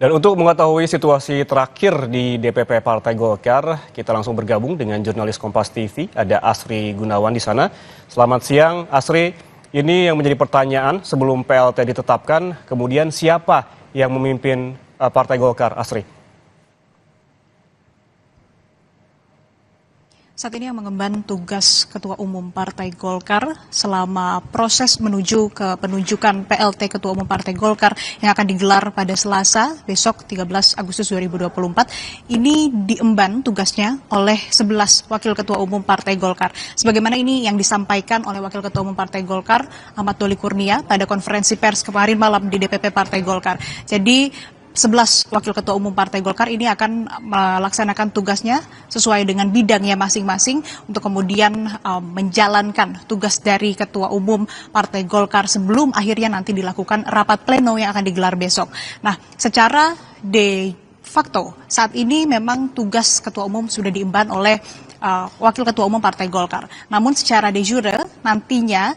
Dan untuk mengetahui situasi terakhir di DPP Partai Golkar, kita langsung bergabung dengan jurnalis Kompas TV, ada Asri Gunawan di sana. Selamat siang, Asri. Ini yang menjadi pertanyaan sebelum PLT ditetapkan, kemudian siapa yang memimpin Partai Golkar, Asri? Saat ini yang mengemban tugas Ketua Umum Partai Golkar selama proses menuju ke penunjukan PLT Ketua Umum Partai Golkar yang akan digelar pada Selasa besok 13 Agustus 2024 ini diemban tugasnya oleh 11 Wakil Ketua Umum Partai Golkar. Sebagaimana ini yang disampaikan oleh Wakil Ketua Umum Partai Golkar Ahmad Doli Kurnia pada konferensi pers kemarin malam di DPP Partai Golkar. Jadi 11 Wakil Ketua Umum Partai Golkar ini akan melaksanakan tugasnya sesuai dengan bidangnya masing-masing untuk kemudian menjalankan tugas dari Ketua Umum Partai Golkar sebelum akhirnya nanti dilakukan rapat pleno yang akan digelar besok. Nah, secara de facto saat ini memang tugas Ketua Umum sudah diemban oleh Wakil Ketua Umum Partai Golkar. Namun secara de jure nantinya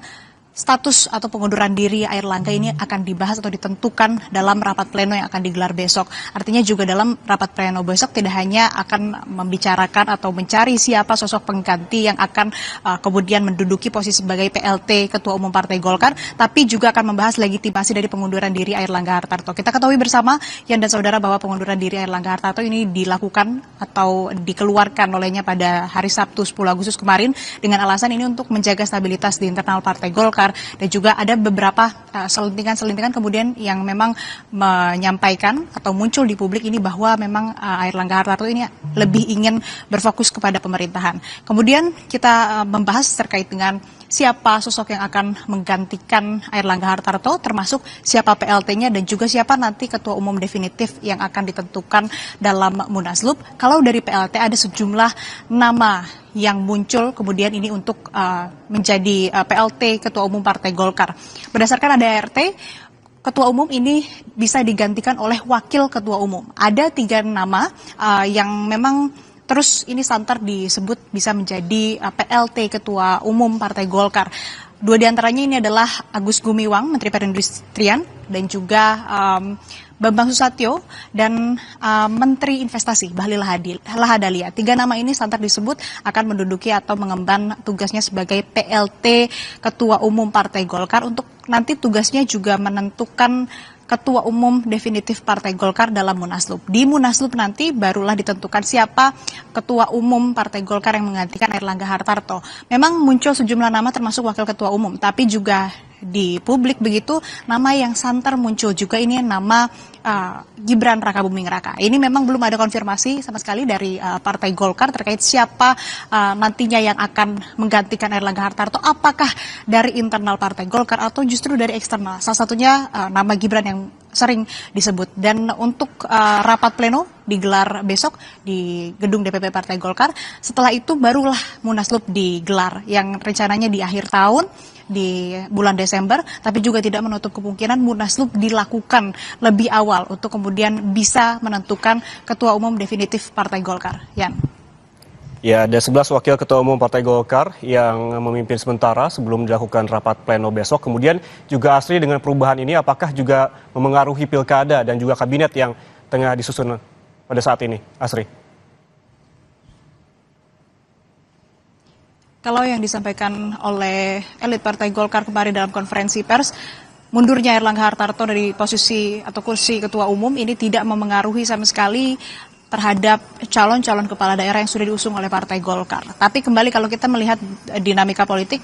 status atau pengunduran diri Airlangga ini akan dibahas atau ditentukan dalam rapat pleno yang akan digelar besok. Artinya juga dalam rapat pleno besok tidak hanya akan membicarakan atau mencari siapa sosok pengganti yang akan kemudian menduduki posisi sebagai PLT Ketua Umum Partai Golkar, tapi juga akan membahas legitimasi dari pengunduran diri Airlangga Hartarto. Kita ketahui bersama, Yan dan Saudara, bahwa pengunduran diri Airlangga Hartarto ini dilakukan atau dikeluarkan olehnya pada hari Sabtu 10 Agustus kemarin dengan alasan ini untuk menjaga stabilitas di internal Partai Golkar. Dan juga ada beberapa selentingan-selentingan kemudian yang memang menyampaikan atau muncul di publik ini bahwa memang Airlangga Hartarto ini lebih ingin berfokus kepada pemerintahan. Kemudian kita membahas terkait dengan siapa sosok yang akan menggantikan Airlangga Hartarto, termasuk siapa PLT-nya dan juga siapa nanti Ketua Umum definitif yang akan ditentukan dalam Munaslup. Kalau dari PLT ada sejumlah nama yang muncul kemudian ini untuk menjadi PLT Ketua Umum Partai Golkar. Berdasarkan ADART, Ketua Umum ini bisa digantikan oleh Wakil Ketua Umum. Ada 3 nama yang memang terus ini santer disebut bisa menjadi PLT Ketua Umum Partai Golkar. 2 diantaranya ini adalah Agus Gumiwang, Menteri Perindustrian, dan juga Bambang Susatyo dan Menteri Investasi Bahlil Lahadalia. 3 nama ini santer disebut akan menduduki atau mengemban tugasnya sebagai PLT Ketua Umum Partai Golkar untuk nanti tugasnya juga menentukan Ketua Umum definitif Partai Golkar dalam Munaslup. Di Munaslup nanti barulah ditentukan siapa Ketua Umum Partai Golkar yang menggantikan Airlangga Hartarto. Memang muncul sejumlah nama termasuk Wakil Ketua Umum, tapi juga di publik begitu nama yang santer muncul juga ini nama Gibran Rakabuming Raka. Ini memang belum ada konfirmasi sama sekali dari Partai Golkar terkait siapa nantinya yang akan menggantikan Airlangga Hartarto. Apakah dari internal Partai Golkar atau justru dari eksternal? Salah satunya nama Gibran yang sering disebut. Dan untuk rapat pleno digelar besok di gedung DPP Partai Golkar. Setelah itu barulah Munaslup digelar yang rencananya di akhir tahun di bulan Desember, tapi juga tidak menutup kemungkinan Munaslup dilakukan lebih awal untuk kemudian bisa menentukan Ketua Umum definitif Partai Golkar. Yan. Ya, ada 11 Wakil Ketua Umum Partai Golkar yang memimpin sementara sebelum dilakukan rapat pleno besok. Kemudian juga Asri, dengan perubahan ini apakah juga memengaruhi pilkada dan juga kabinet yang tengah disusun pada saat ini, Asri? Kalau yang disampaikan oleh elit Partai Golkar kemarin dalam konferensi pers, mundurnya Airlangga Hartarto dari posisi atau kursi Ketua Umum ini tidak memengaruhi sama sekali terhadap calon-calon kepala daerah yang sudah diusung oleh Partai Golkar. Tapi kembali kalau kita melihat dinamika politik,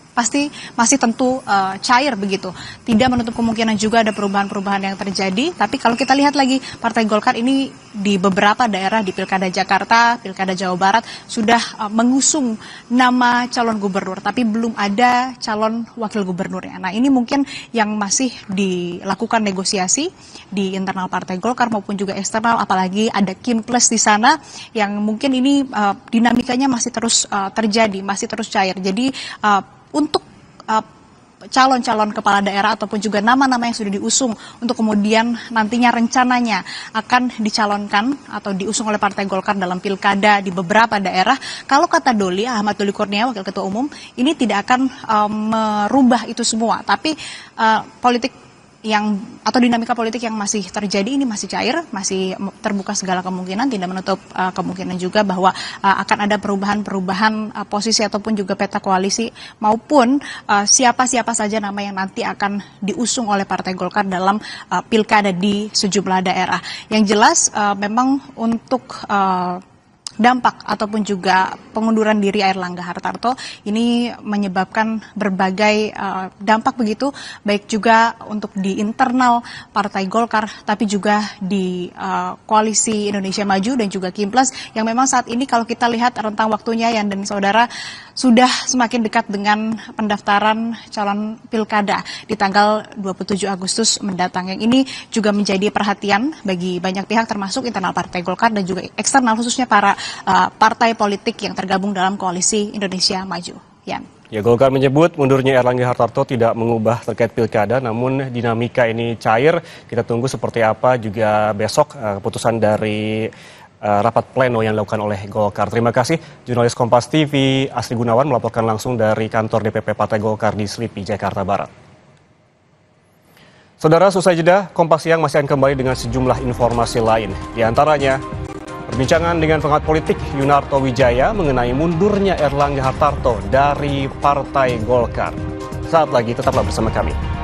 pasti masih tentu cair begitu. Tidak menutup kemungkinan juga ada perubahan-perubahan yang terjadi. Tapi kalau kita lihat lagi, Partai Golkar ini di beberapa daerah di Pilkada Jakarta, Pilkada Jawa Barat sudah mengusung nama calon gubernur, tapi belum ada calon wakil gubernurnya. Nah, ini mungkin yang masih dilakukan negosiasi di internal Partai Golkar maupun juga eksternal, apalagi ada Kim Plus di sana yang mungkin ini dinamikanya masih terus terjadi, masih terus cair. Jadi untuk calon-calon kepala daerah ataupun juga nama-nama yang sudah diusung untuk kemudian nantinya rencananya akan dicalonkan atau diusung oleh Partai Golkar dalam pilkada di beberapa daerah. Kalau kata Ahmad Doli Kurnia, Wakil Ketua Umum, ini tidak akan merubah itu semua. Tapi politik atau dinamika politik yang masih terjadi ini masih cair, masih terbuka segala kemungkinan, tidak menutup kemungkinan juga bahwa akan ada perubahan-perubahan posisi ataupun juga peta koalisi maupun siapa-siapa saja nama yang nanti akan diusung oleh Partai Golkar dalam pilkada di sejumlah daerah. Yang jelas memang untuk dampak ataupun juga pengunduran diri Airlangga Hartarto ini menyebabkan berbagai dampak begitu, baik juga untuk di internal Partai Golkar, tapi juga di Koalisi Indonesia Maju dan juga Kimplas yang memang saat ini kalau kita lihat rentang waktunya Yan dan saudara sudah semakin dekat dengan pendaftaran calon pilkada di tanggal 27 Agustus mendatang. Yang ini juga menjadi perhatian bagi banyak pihak termasuk internal Partai Golkar dan juga eksternal khususnya para partai politik yang tergabung dalam Koalisi Indonesia Maju. Yan. Ya, Golkar menyebut mundurnya Airlangga Hartarto tidak mengubah terkait pilkada, namun dinamika ini cair. Kita tunggu seperti apa juga besok keputusan dari rapat pleno yang dilakukan oleh Golkar. Terima kasih, jurnalis Kompas TV Asri Gunawan melaporkan langsung dari kantor DPP Partai Golkar di Selipi, Jakarta Barat. Saudara, selesai jeda, Kompas Siang masih akan kembali dengan sejumlah informasi lain. Di antaranya, perbincangan dengan pengamat politik Yunarto Wijaya mengenai mundurnya Airlangga Hartarto dari Partai Golkar. Saat lagi, tetaplah bersama kami.